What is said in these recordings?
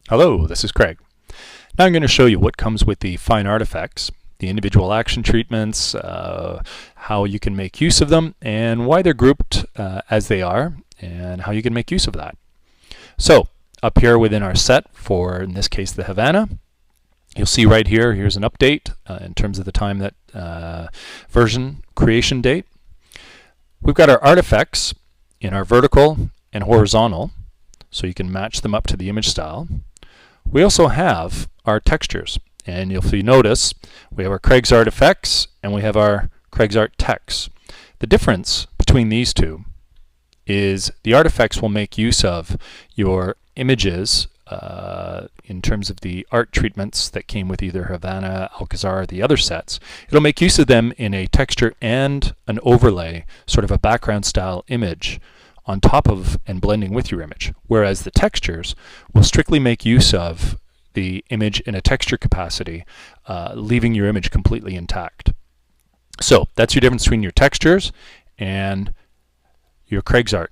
Hello, this is Craig. Now I'm going to show you what comes with the FineArт Fx, the individual action treatments, how you can make use of them, and why they're grouped as they are, and how you can make use of that. So, up here within our set for, in this case, the Havana, you'll see right here, here's an update in terms of the time that version creation date. We've got our artifacts in our vertical and horizontal, so you can match them up to the image style. We also have our textures, and if you notice, we have our Craig's Art Fx and we have our Craig's Art Text. The difference between these two is the artifacts will make use of your images in terms of the art treatments that came with either Havana, Alcazar, or the other sets. It'll make use of them in a texture and an overlay, sort of a background style image on top of and blending with your image, whereas the textures will strictly make use of the image in a texture capacity, leaving your image completely intact. So that's your difference between your textures and your Craig's Art.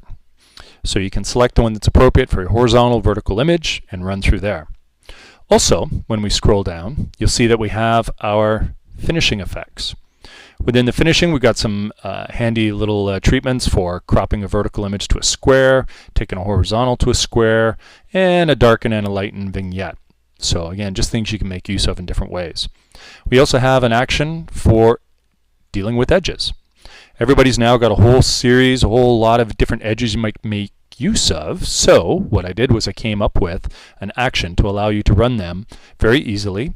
So you can select the one that's appropriate for your horizontal, vertical image and run through there. Also, when we scroll down, you'll see that we have our finishing effects. Within the finishing, we've got some handy little treatments for cropping a vertical image to a square, taking a horizontal to a square, and a darken and a lighten vignette. So again, just things you can make use of in different ways. We also have an action for dealing with edges. Everybody's now got a whole series, a whole lot of different edges you might make use of. So what I did was I came up with an action to allow you to run them very easily,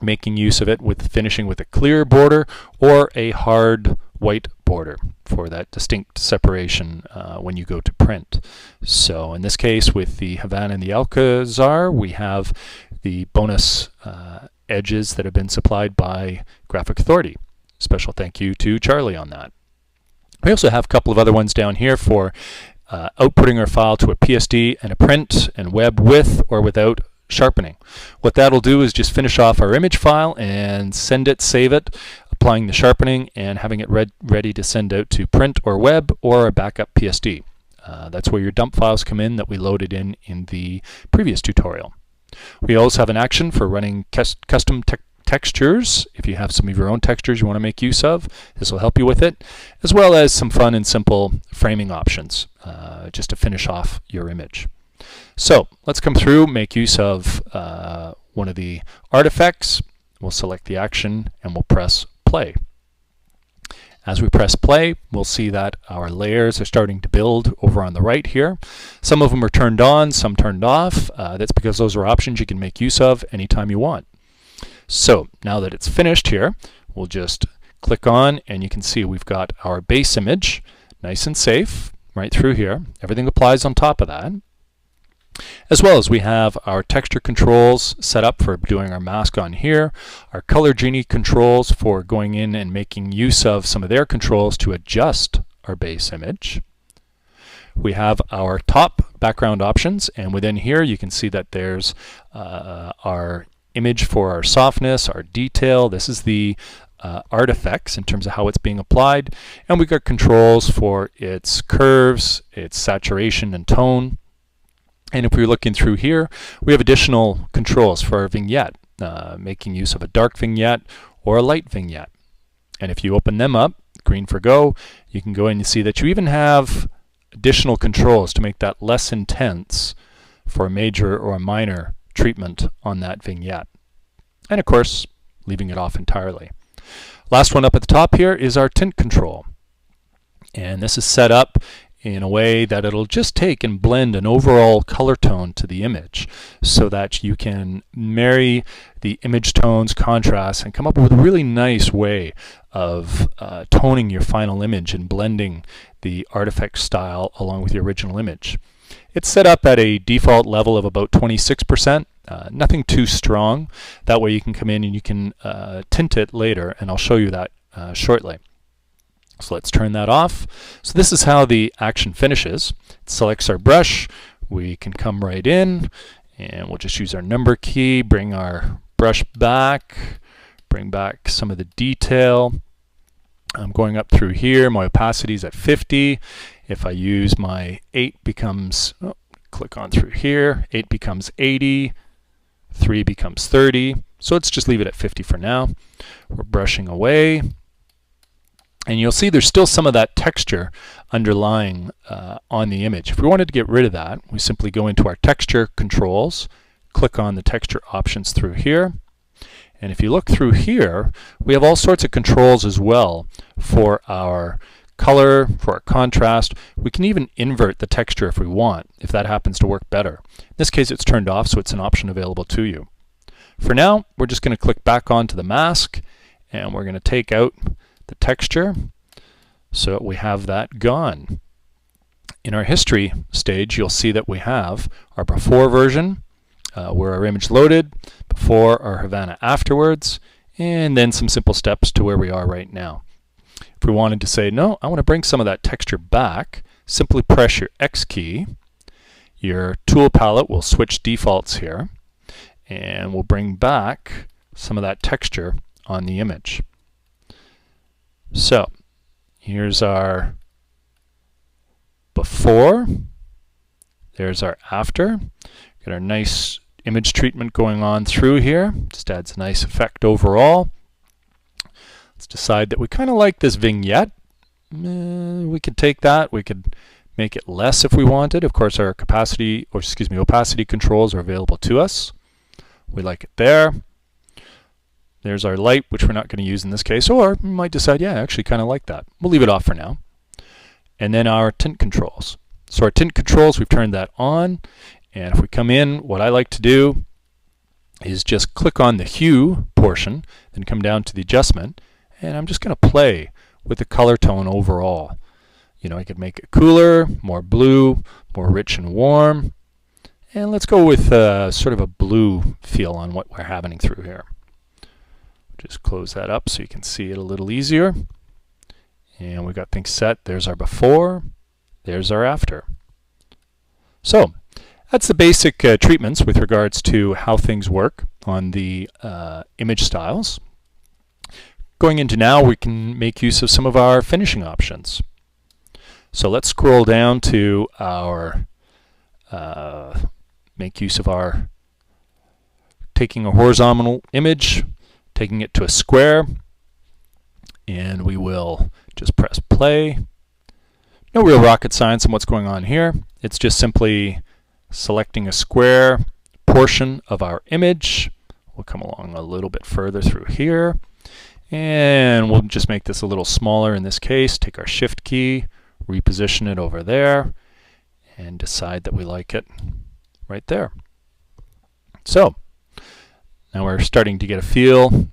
making use of it with finishing with a clear border or a hard white border for that distinct separation when you go to print. So in this case, with the Havana and the Alcazar, we have the bonus edges that have been supplied by Graphic Authority. Special thank you to Charlie on that. We also have a couple of other ones down here for outputting our file to a PSD and a print and web with or without sharpening. What that'll do is just finish off our image file and send it, save it, applying the sharpening and having it ready to send out to print or web or a backup PSD. That's where your dump files come in that we loaded in the previous tutorial. We also have an action for running custom textures. If you have some of your own textures you want to make use of, this will help you with it, as well as some fun and simple framing options just to finish off your image. So let's come through, make use of one of the artifacts. We'll select the action and we'll press play. As we press play, we'll see that our layers are starting to build over on the right here. Some of them are turned on, some turned off. That's because those are options you can make use of anytime you want. So now that it's finished here, we'll just click on and you can see we've got our base image nice and safe right through here. Everything applies on top of that. As well as we have our texture controls set up for doing our mask on here, our Color Genie controls for going in and making use of some of their controls to adjust our base image. We have our top background options, and within here you can see that there's our image for our softness, our detail. This is the artifacts in terms of how it's being applied, and we've got controls for its curves, its saturation and tone. And if we're looking through here, we have additional controls for our vignette, making use of a dark vignette or a light vignette. And if you open them up, green for go, you can go in and see that you even have additional controls to make that less intense for a major or a minor treatment on that vignette. And of course, leaving it off entirely. Last one up at the top here is our tint control. And this is set up in a way that it'll just take and blend an overall color tone to the image so that you can marry the image tones, contrasts, and come up with a really nice way of toning your final image and blending the artifact style along with your original image. It's set up at a default level of about 26%, nothing too strong. That way you can come in and you can tint it later, and I'll show you that shortly. So let's turn that off. So this is how the action finishes. It selects our brush. We can come right in and we'll just use our number key, bring our brush back, bring back some of the detail. I'm going up through here. My opacity is at 50. If I use my 8 becomes click on through here. 8 becomes 80, 3 becomes 30. So let's just leave it at 50 for now. We're brushing away. And you'll see there's still some of that texture underlying on the image. If we wanted to get rid of that, we simply go into our texture controls, click on the texture options through here. And if you look through here, we have all sorts of controls as well for our color, for our contrast. We can even invert the texture if we want, if that happens to work better. In this case, it's turned off, so it's an option available to you. For now, we're just going to click back onto the mask, and we're going to take out the texture so we have that gone. In our history stage, you'll see that we have our before version, where our image loaded, before our Havana afterwards, and then some simple steps to where we are right now. If we wanted to say, no, I want to bring some of that texture back, simply press your X key. Your tool palette will switch defaults here, and we'll bring back some of that texture on the image. So here's our before, there's our after. Got our nice image treatment going on through here. Just adds a nice effect overall. Let's decide that we kind of like this vignette. We could take that, we could make it less if we wanted. Of course, our opacity controls are available to us. We like it there. There's our light, which we're not going to use in this case, or we might decide, yeah, I actually kind of like that. We'll leave it off for now. And then our tint controls. So our tint controls, we've turned that on. And if we come in, what I like to do is just click on the hue portion, then come down to the adjustment, and I'm just going to play with the color tone overall. You know, I could make it cooler, more blue, more rich and warm. And let's go with sort of a blue feel on what we're having through here. Just close that up so you can see it a little easier. And we got things set. There's our before, there's our after. So that's the basic treatments with regards to how things work on the image styles. Going into now, we can make use of some of our finishing options. So let's scroll down to our make use of our taking a horizontal image, taking it to a square, and we will just press play. No real rocket science on what's going on here. It's just simply selecting a square portion of our image. We'll come along a little bit further through here, and we'll just make this a little smaller in this case. Take our shift key, reposition it over there, and decide that we like it right there. So now we're starting to get a feel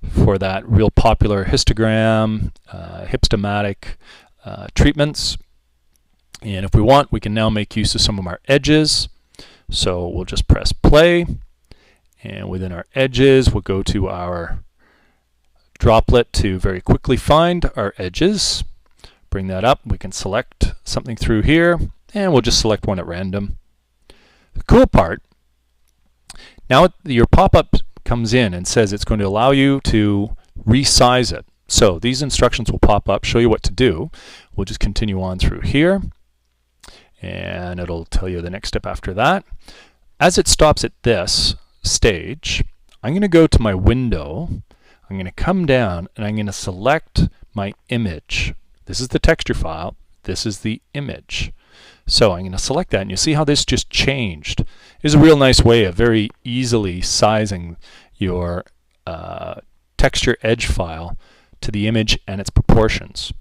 for that real popular histogram, hipstomatic treatments. And if we want, we can now make use of some of our edges. So we'll just press play, and within our edges, we'll go to our droplet to very quickly find our edges. Bring that up. We can select something through here, and we'll just select one at random. The cool part, now your pop-up comes in and says it's going to allow you to resize it. So these instructions will pop up, show you what to do. We'll just continue on through here, and it'll tell you the next step after that. As it stops at this stage, I'm going to go to my window. I'm going to come down, and I'm going to select my image. This is the texture file. This is the image. So I'm going to select that, and you see how this just changed. It's a real nice way of very easily sizing your texture edge file to the image and its proportions.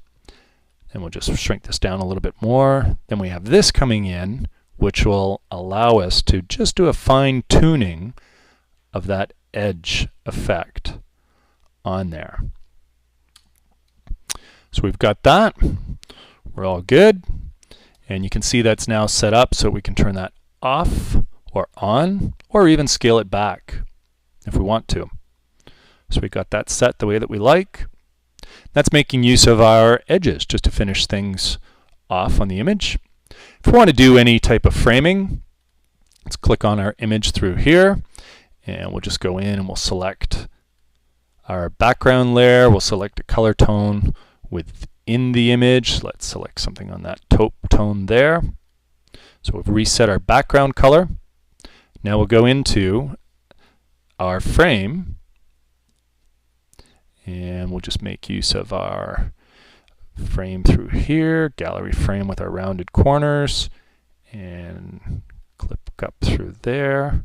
And we'll just shrink this down a little bit more. Then we have this coming in, which will allow us to just do a fine tuning of that edge effect on there. So we've got that. We're all good. And you can see that's now set up so we can turn that off or on, or even scale it back if we want to. So we got that set the way that we like. That's making use of our edges just to finish things off on the image. If we want to do any type of framing, let's click on our image through here, and we'll just go in and we'll select our background layer. We'll select a color tone within the image. Let's select something on that taupe tone there. So we've reset our background color. Now we'll go into our frame, and we'll just make use of our frame through here, gallery frame with our rounded corners, and clip up through there,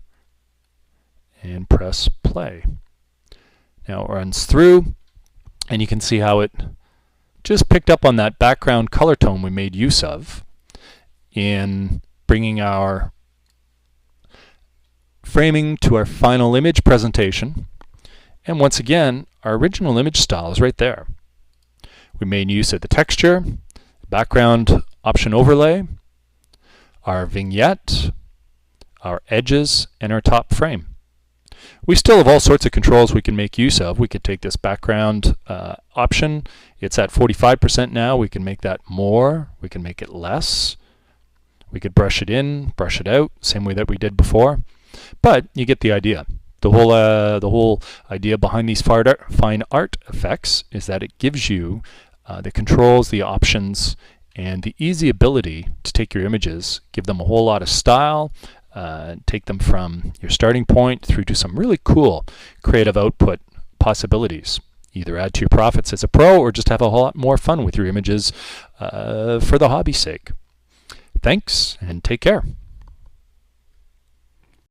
and press play. Now it runs through, and you can see how it just picked up on that background color tone we made use of in bringing our framing to our final image presentation. And once again, our original image style is right there. We made use of the texture, background option overlay, our vignette, our edges, and our top frame. We still have all sorts of controls we can make use of. We could take this background option. It's at 45% now. We can make that more. We can make it less. We could brush it in, brush it out, same way that we did before. But you get the idea. The whole idea behind these FineArt effects is that it gives you the controls, the options, and the easy ability to take your images, give them a whole lot of style, take them from your starting point through to some really cool creative output possibilities. Either add to your profits as a pro or just have a whole lot more fun with your images for the hobby's sake. Thanks, and take care.